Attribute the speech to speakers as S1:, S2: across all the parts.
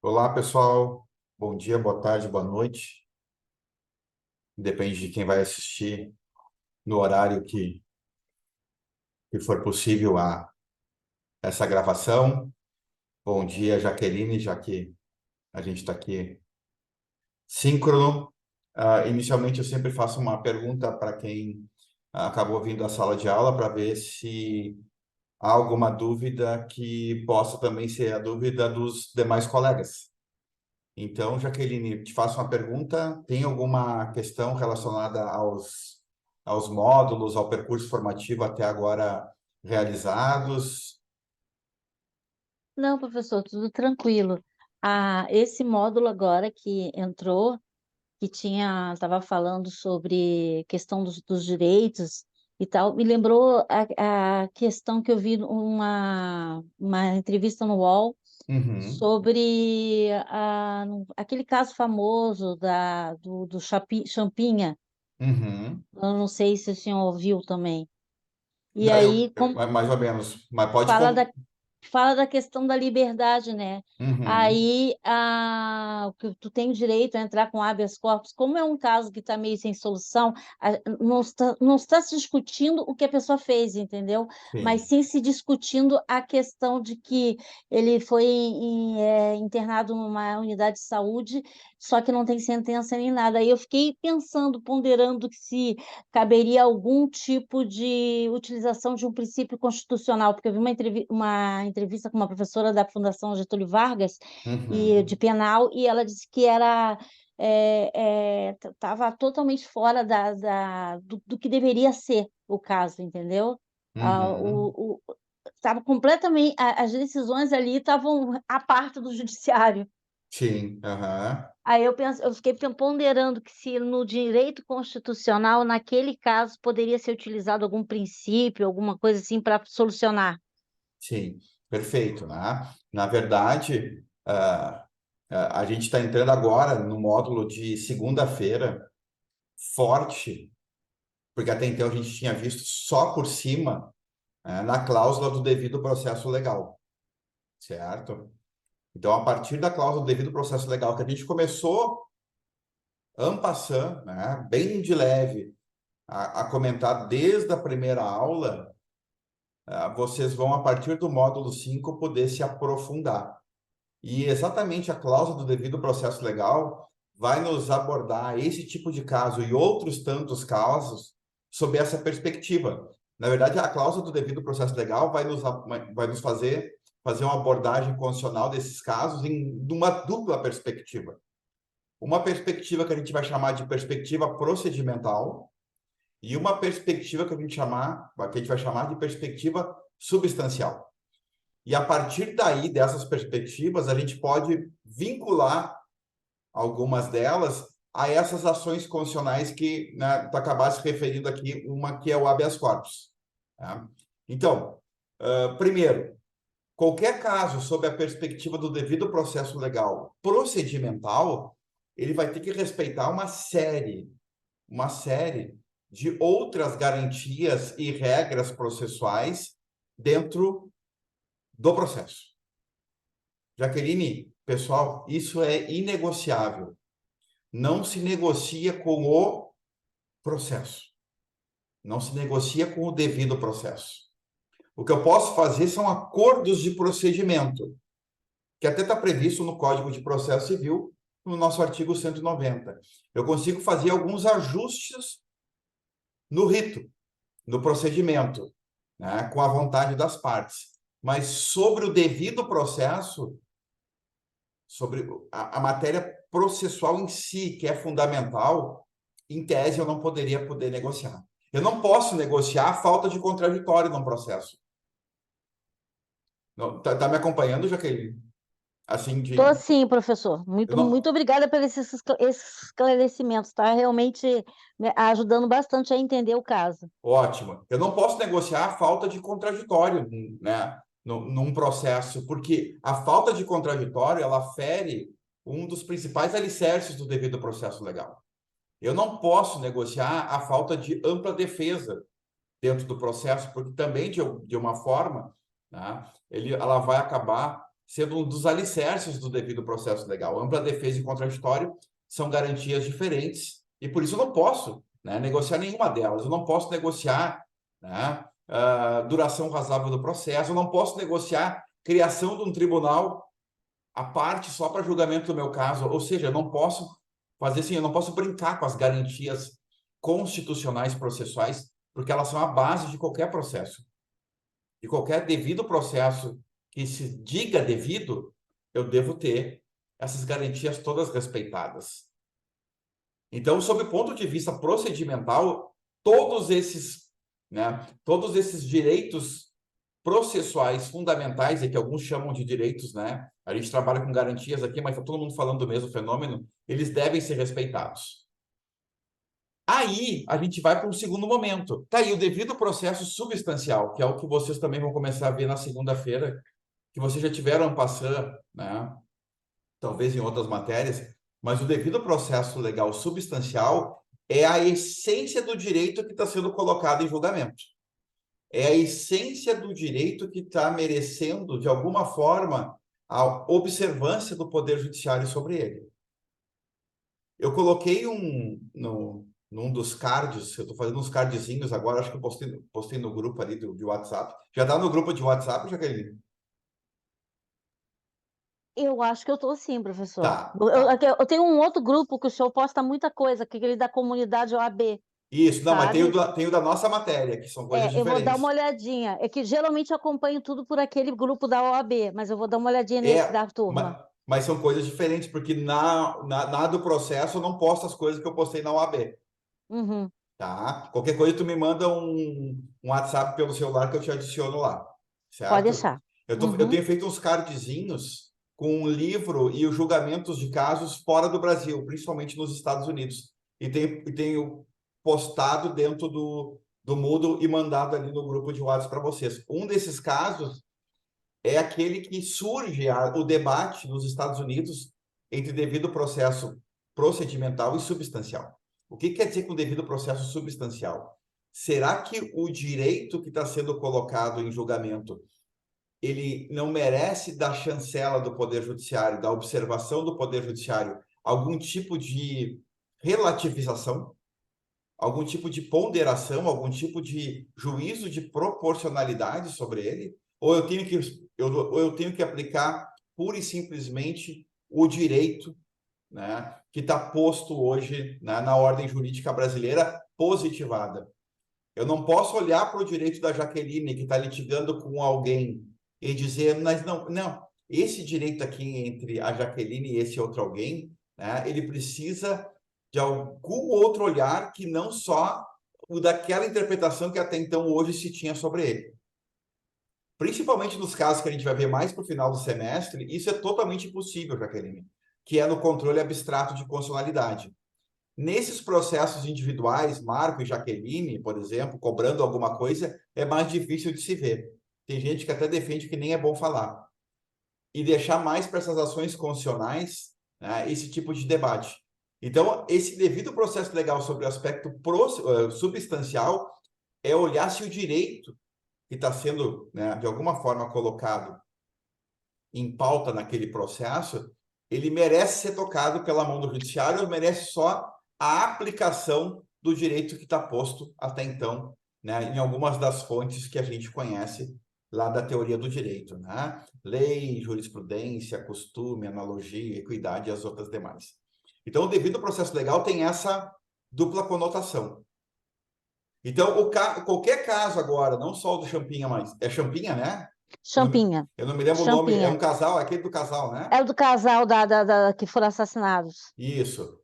S1: Olá, pessoal. Bom dia, boa tarde, boa noite. Depende de quem vai assistir no horário que for possível essa gravação. Bom dia, Jaqueline, já que a gente está aqui síncrono. Inicialmente, eu sempre faço uma pergunta para quem acabou vindo à sala de aula para ver se há alguma dúvida que possa também ser a dúvida dos demais colegas. Então, Jaqueline, te faço uma pergunta. Tem alguma questão relacionada aos módulos, ao percurso formativo até agora realizados?
S2: Não, professor, tudo tranquilo. Esse módulo agora que entrou, que estava falando sobre questão dos direitos e tal, me lembrou a questão que eu vi uma entrevista no UOL
S1: Uhum,
S2: sobre aquele caso famoso do Champinha.
S1: uhum.
S2: Eu não sei se o senhor ouviu também. E
S1: Não,
S2: aí,
S1: mais ou menos. Mas pode...
S2: fala fala da questão da liberdade, né?
S1: Uhum,
S2: Aí, que tu tem o direito a entrar com habeas corpus, como é um caso que está meio sem solução, não está se discutindo o que a pessoa fez, entendeu? Mas
S1: sim.
S2: sim se discutindo a questão de que ele foi internado numa unidade de saúde, só que não tem sentença nem nada. Aí eu fiquei pensando, ponderando que se caberia algum tipo de utilização de um princípio constitucional, porque eu vi uma entrevista com uma professora da Fundação Getúlio Vargas e de
S1: Uhum,
S2: penal, e ela disse que estava totalmente fora do que deveria ser o caso, entendeu?
S1: uhum.
S2: Estava completamente, as decisões ali estavam à parte do judiciário.
S1: Sim, aham.
S2: Aí eu fiquei ponderando que se no direito constitucional, naquele caso, poderia ser utilizado algum princípio, alguma coisa assim para solucionar.
S1: Sim, perfeito, né? Na verdade, a gente está entrando agora no módulo de segunda-feira forte, porque até então a gente tinha visto só por cima, na cláusula do devido processo legal, certo? Então, a partir da cláusula do devido processo legal, que a gente começou en passant, né, bem de leve, a comentar desde a primeira aula, vocês vão, a partir do módulo 5 poder se aprofundar. E exatamente a cláusula do devido processo legal vai nos abordar esse tipo de caso e outros tantos casos sob essa perspectiva. Na verdade, a cláusula do devido processo legal vai nos fazer uma abordagem constitucional desses casos em uma dupla perspectiva. Uma perspectiva que a gente vai chamar de perspectiva procedimental e uma perspectiva que a gente vai chamar de perspectiva substancial. E a partir daí, dessas perspectivas, a gente pode vincular algumas delas a essas ações constitucionais que, né, tu acabaste referindo aqui, uma que é o habeas corpus. Tá? Então, primeiro, qualquer caso sob a perspectiva do devido processo legal procedimental, ele vai ter que respeitar uma série de outras garantias e regras processuais dentro do processo. Jaqueline, pessoal, isso é inegociável. Não se negocia com o processo. Não se negocia com o devido processo. O que eu posso fazer são acordos de procedimento, que até está previsto no Código de Processo Civil, no nosso artigo 190. Eu consigo fazer alguns ajustes no rito, no procedimento, né, com a vontade das partes. Mas sobre o devido processo, sobre a matéria processual em si, que é fundamental, em tese eu não poder negociar. Eu não posso negociar a falta de contraditório num processo. Não, tá me acompanhando, Jaqueline? Assim,
S2: Tô sim, professor.
S1: eu
S2: Muito
S1: não,
S2: obrigada por esses esclarecimentos, tá? Realmente me ajudando bastante a entender o caso.
S1: ótimo. Eu não posso negociar a falta de contraditório, né, num processo, porque a falta de contraditório, ela fere um dos principais alicerces do devido processo legal. Eu não posso negociar a falta de ampla defesa dentro do processo, porque também, de uma forma, né, ela vai acabar sendo um dos alicerces do devido processo legal. Ampla defesa e contraditório são garantias diferentes e por isso eu não posso, né, negociar nenhuma delas. Eu não posso negociar, né, duração razoável do processo, eu não posso negociar criação de um tribunal à parte só para julgamento do meu caso. Ou seja, eu não posso fazer assim, eu não posso brincar com as garantias constitucionais processuais, porque elas são a base de qualquer processo. De qualquer devido processo que se diga devido, eu devo ter essas garantias todas respeitadas. Então, sob o ponto de vista procedimental, todos esses, né, todos esses direitos processuais fundamentais, e que alguns chamam de direitos, né? A gente trabalha com garantias aqui, mas está todo mundo falando do mesmo fenômeno, eles devem ser respeitados. Aí, a gente vai para um segundo momento. Tá aí o devido processo substancial, que é o que vocês também vão começar a ver na segunda-feira, que vocês já tiveram passando, né? Talvez em outras matérias, mas o devido processo legal substancial é a essência do direito que está sendo colocado em julgamento. É a essência do direito que está merecendo, de alguma forma, a observância do Poder Judiciário sobre ele. Eu coloquei num dos cards, eu estou fazendo uns cardzinhos agora, acho que eu postei no grupo ali de WhatsApp. Já está no grupo de WhatsApp, Jaqueline?
S2: Eu acho que eu estou sim, professor.
S1: Tá, tá.
S2: Eu tenho um outro grupo que o senhor posta muita coisa, que é aquele da comunidade OAB,
S1: Isso, não, mas
S2: sabe?
S1: tem o da nossa matéria, que são coisas
S2: Eu vou dar uma
S1: diferentes.
S2: olhadinha. É que geralmente eu acompanho tudo por aquele grupo da OAB, mas eu vou dar uma olhadinha nesse
S1: É,
S2: da turma.
S1: mas são coisas diferentes, porque na do processo eu não posto as coisas que eu postei na OAB,
S2: Uhum,
S1: tá? Qualquer coisa tu me manda um WhatsApp pelo celular que eu te adiciono lá,
S2: pode
S1: certo?
S2: deixar.
S1: Eu
S2: Uhum.
S1: tenho feito uns cardzinhos com um livro e os julgamentos de casos fora do Brasil, principalmente nos Estados Unidos. E tenho postado dentro do Moodle e mandado ali no grupo de WhatsApp para vocês. Um desses casos é aquele que surge o debate nos Estados Unidos entre devido processo procedimental e substancial. O que quer dizer com devido processo substancial? Será que o direito que está sendo colocado em julgamento ele não merece da chancela do Poder Judiciário, da observação do Poder Judiciário, algum tipo de relativização, algum tipo de ponderação, algum tipo de juízo de proporcionalidade sobre ele? Ou eu tenho que aplicar pura e simplesmente o direito, né, que está posto hoje, né, na ordem jurídica brasileira positivada? Eu não posso olhar para o direito da Jaqueline, que está litigando com alguém, e dizer, mas não, esse direito aqui entre a Jaqueline e esse outro alguém, né, ele precisa de algum outro olhar que não só o daquela interpretação que até então hoje se tinha sobre ele. Principalmente nos casos que a gente vai ver mais para o final do semestre, isso é totalmente impossível, Jaqueline, que é no controle abstrato de constitucionalidade. Nesses processos individuais, Marco e Jaqueline, por exemplo, cobrando alguma coisa, é mais difícil de se ver. Tem gente que até defende que nem é bom falar. E deixar mais para essas ações constitucionais, né, esse tipo de debate. Então, esse devido processo legal sobre o aspecto substancial é olhar se o direito que está sendo, né, de alguma forma colocado em pauta naquele processo, ele merece ser tocado pela mão do judiciário ou merece só a aplicação do direito que está posto até então, né, em algumas das fontes que a gente conhece lá da teoria do direito, né? Lei, jurisprudência, costume, analogia, equidade e as outras demais. Então, o devido processo legal tem essa dupla conotação. Então, qualquer caso agora, não só o do Champinha, mas é Champinha, né?
S2: Champinha.
S1: Eu não me lembro o nome, é um
S2: Champinha.
S1: casal, é aquele do casal, né?
S2: É o do casal que foram assassinados.
S1: Isso.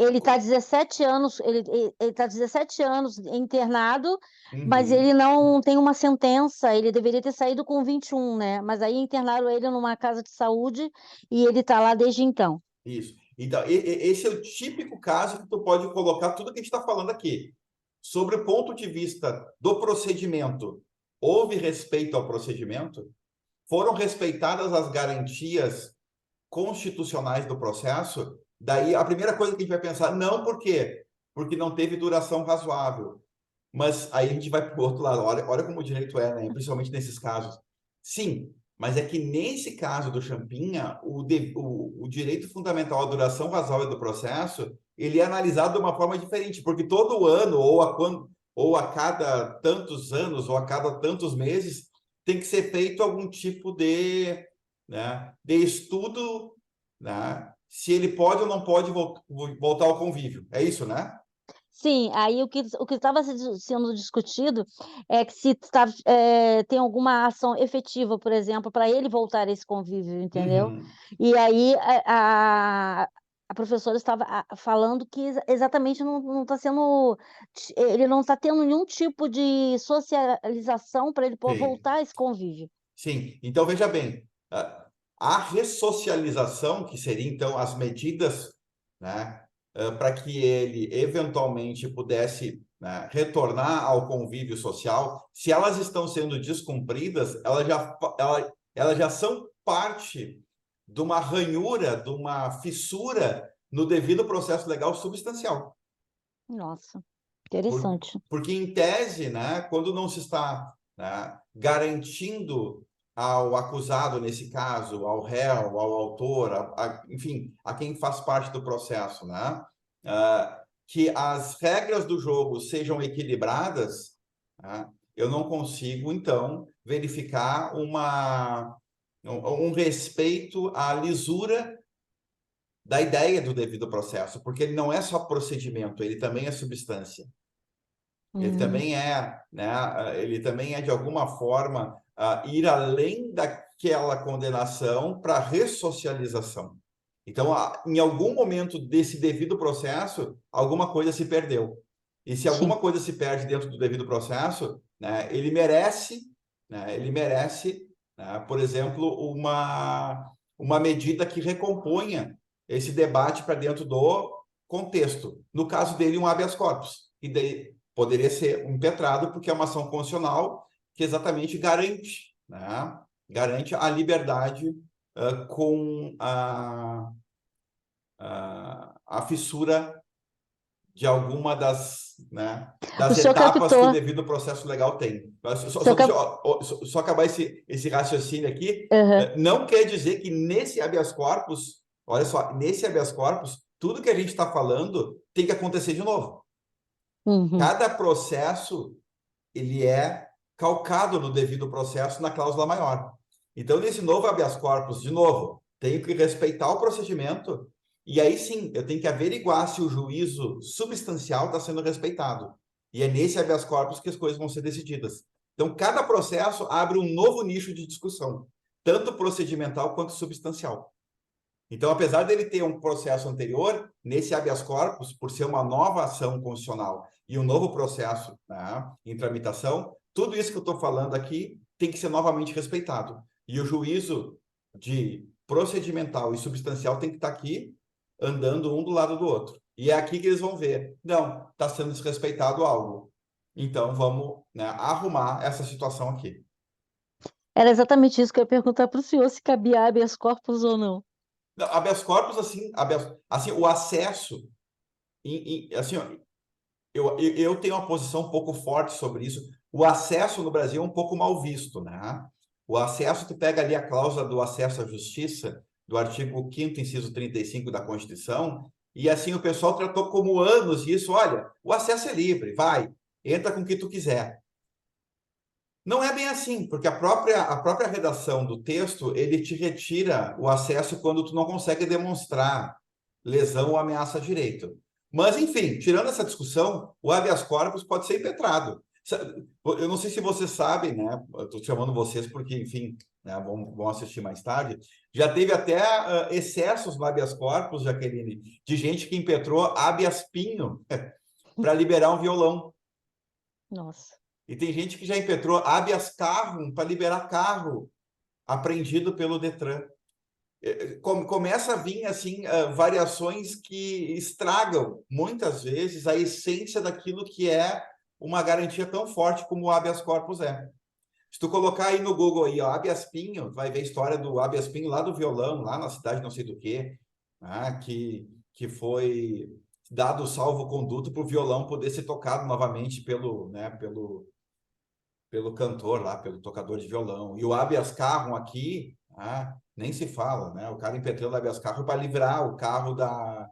S2: Ele está 17 anos, ele tá 17 anos internado, mas ele
S1: Uhum,
S2: não tem uma sentença, ele deveria ter saído com 21, né? Mas aí internaram ele numa casa de saúde e ele está lá desde então.
S1: isso. Então, esse é o típico caso que tu pode colocar tudo que a gente está falando aqui. Sobre o ponto de vista do procedimento, houve respeito ao procedimento? Foram respeitadas as garantias constitucionais do processo? Daí, a primeira coisa que a gente vai pensar, não por quê? Porque não teve duração razoável. Mas aí a gente vai para o outro lado. Olha como o direito é, né? Principalmente nesses casos. Sim, Mas é que nesse caso do Champinha, o direito fundamental à duração razoável do processo, ele é analisado de uma forma diferente, porque todo ano, ou a cada tantos anos, ou a cada tantos meses, tem que ser feito algum tipo de, né, de estudo, né, se ele pode ou não pode voltar ao convívio. É isso, né?
S2: Sim, aí o que estava sendo discutido é que se tem alguma ação efetiva, por exemplo, para ele voltar a esse convívio, entendeu?
S1: Uhum.
S2: E aí a professora estava falando que exatamente não está sendo, ele não está tendo nenhum tipo de socialização para ele
S1: Sim.
S2: voltar a esse convívio.
S1: Sim, então veja bem, a ressocialização, que seria então as medidas, né, para que ele eventualmente pudesse, né, retornar ao convívio social, se elas estão sendo descumpridas, elas já são parte de uma ranhura, de uma fissura no devido processo legal substancial.
S2: Nossa,
S1: Por-
S2: interessante.
S1: Porque, em tese, né, quando não se está, né, garantindo ao acusado, nesse caso, ao réu, ao autor, enfim, a quem faz parte do processo, né, que as regras do jogo sejam equilibradas, né, eu não consigo, então, verificar um respeito à lisura da ideia do devido processo, porque ele não é só procedimento, ele também é substância. Ele
S2: Hum,
S1: também é, né? Ele também é de alguma forma ir além daquela condenação para ressocialização. Então, em algum momento desse devido processo, alguma coisa se perdeu. E se
S2: sim.
S1: alguma coisa se perde dentro do devido processo, né, ele merece, né, né, por exemplo, uma medida que recomponha esse debate para dentro do contexto. No caso dele, um habeas corpus. E daí, poderia ser impetrado, porque é uma ação constitucional que exatamente garante, né? Garante a liberdade com a fissura de alguma das,
S2: O
S1: das
S2: senhor
S1: etapas que o
S2: captou,
S1: devido processo legal tem.
S2: o
S1: Só,
S2: senhor
S1: deixa
S2: cap...
S1: só acabar esse raciocínio aqui.
S2: Aham,
S1: Não quer dizer que nesse habeas corpus, olha só, nesse habeas corpus, tudo que a gente está falando tem que acontecer de novo.
S2: uhum,
S1: Cada processo ele é calcado no devido processo na cláusula maior. Então, nesse novo habeas corpus, de novo, tenho que respeitar o procedimento e aí sim, eu tenho que averiguar se o juízo substancial está sendo respeitado. E é nesse habeas corpus que as coisas vão ser decididas. Então, cada processo abre um novo nicho de discussão, tanto procedimental quanto substancial. Então, apesar dele ter um processo anterior, nesse habeas corpus, por ser uma nova ação constitucional e um novo processo, né, em tramitação, tudo isso que eu estou falando aqui tem que ser novamente respeitado. E o juízo de procedimental e substancial tem que estar aqui, andando um do lado do outro. E é aqui que eles vão ver, não, está sendo desrespeitado algo. Então, vamos, né, arrumar essa situação aqui.
S2: era exatamente isso que eu ia perguntar para o senhor, se cabia habeas corpus ou não.
S1: Não, habeas corpus, assim, o acesso, assim, ó, eu tenho uma posição um pouco forte sobre isso. O acesso no Brasil é um pouco mal visto, né? O acesso, tu pega ali a cláusula do acesso à justiça, do artigo 5º, inciso 35 da Constituição, e assim o pessoal tratou como anos isso. Olha, o acesso é livre, vai, entra com o que tu quiser. Não é bem assim, porque a própria redação do texto, ele te retira o acesso quando tu não consegue demonstrar lesão ou ameaça a direito. Mas, enfim, tirando essa discussão, o habeas corpus pode ser impetrado. Eu não sei se vocês sabem, né? Eu estou chamando vocês porque, enfim, né, vão assistir mais tarde. Já teve até excessos no habeas corpus, Jaqueline, de gente que impetrou habeas pinho para liberar um violão.
S2: Nossa.
S1: E tem gente que já impetrou habeas carrum para liberar carro apreendido pelo Detran. Começa a vir assim variações que estragam muitas vezes a essência daquilo que é uma garantia tão forte como o habeas corpus é. Se tu colocar aí no Google aí, ó, habeas pinho, vai ver a história do habeas pinho lá do violão, lá na cidade não sei do quê, né, que foi dado o salvo-conduto para o violão poder ser tocado novamente pelo, né, pelo cantor lá, pelo tocador de violão. E o habeas carrum aqui, nem se fala, né? O cara impetrando o habeas carrum para livrar o carro da,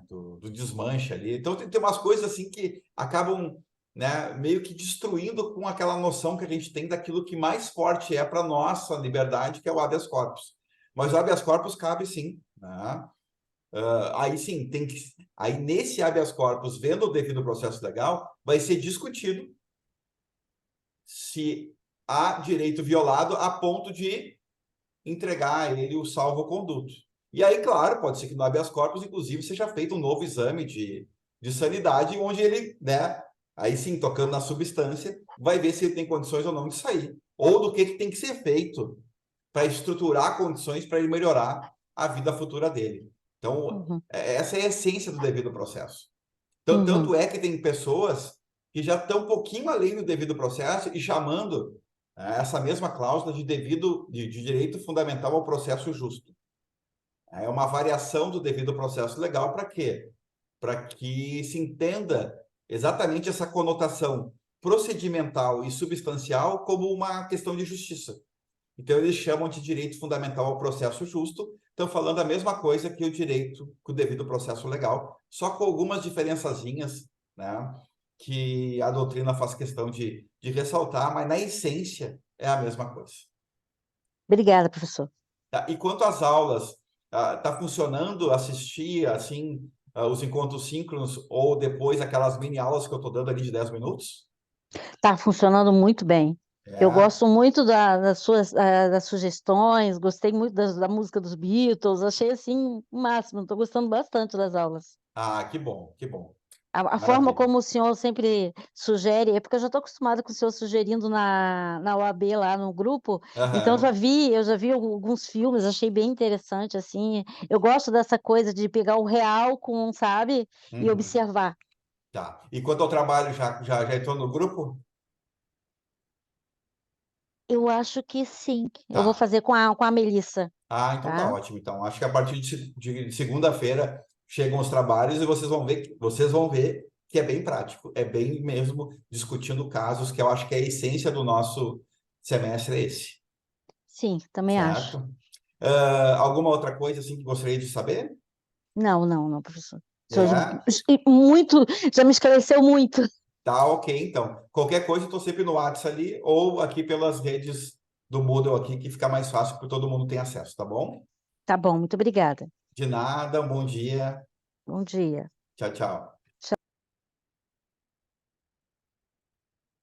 S1: do desmanche ali. Então tem umas coisas assim que acabam, né, meio que destruindo com aquela noção que a gente tem daquilo que mais forte é para nossa liberdade, que é o habeas corpus. Mas o habeas corpus cabe sim, né? Aí sim, tem que. Aí nesse habeas corpus, vendo o devido processo legal, vai ser discutido se há direito violado a ponto de entregar a ele o salvo-conduto. E aí, claro, pode ser que no habeas corpus, inclusive, seja feito um novo exame de sanidade, onde ele, né, aí sim, tocando na substância, vai ver se ele tem condições ou não de sair. Ou do que tem que ser feito para estruturar condições para ele melhorar a vida futura dele. Então,
S2: Uhum,
S1: essa é a essência do devido processo. Então,
S2: uhum.
S1: tanto é que tem pessoas que já estão um pouquinho além do devido processo e chamando essa mesma cláusula de direito fundamental ao processo justo. É uma variação do devido processo legal para quê? Para que se entenda exatamente essa conotação procedimental e substancial como uma questão de justiça. Então, eles chamam de direito fundamental ao processo justo, estão falando a mesma coisa que o direito, que o devido processo legal, só com algumas diferençazinhas, né, que a doutrina faz questão de ressaltar, mas na essência é a mesma coisa.
S2: Obrigada, professor.
S1: Tá? E quanto às aulas, está funcionando assistir, assim, os encontros síncronos ou depois aquelas mini aulas que eu estou dando ali de 10 minutos?
S2: Está funcionando muito bem. Eu
S1: É.
S2: gosto muito das suas das sugestões, gostei muito da música dos Beatles, achei assim o máximo, estou gostando bastante das aulas.
S1: Ah, que bom, que bom.
S2: A forma
S1: Maravilha.
S2: como o senhor sempre sugere, é porque eu já estou acostumada com o senhor sugerindo na OAB lá no grupo, então
S1: Aham.
S2: eu já vi alguns filmes, achei bem interessante, assim, eu gosto dessa coisa de pegar o real com, sabe, e
S1: Uhum.
S2: observar.
S1: Tá. E quanto ao trabalho, já entrou no grupo?
S2: Eu acho que sim, eu vou
S1: Tá.
S2: fazer com a Melissa,
S1: Então tá
S2: tá?
S1: ótimo. Então, acho que a partir de segunda-feira chegam os trabalhos e vocês vão ver que é bem prático, é bem mesmo discutindo casos, que eu acho que é a essência do nosso semestre é esse,
S2: Sim, também acho.
S1: certo? Alguma outra coisa assim que gostaria de saber?
S2: Não, não, não, professor. O senhor
S1: É,
S2: muito já me esclareceu muito.
S1: tá ok, então. Qualquer coisa, eu estou sempre no WhatsApp ali ou aqui pelas redes do Moodle aqui, que fica mais fácil porque todo mundo tem acesso, tá bom?
S2: Tá bom, muito obrigada.
S1: De nada, um bom dia.
S2: Bom dia.
S1: Tchau, tchau.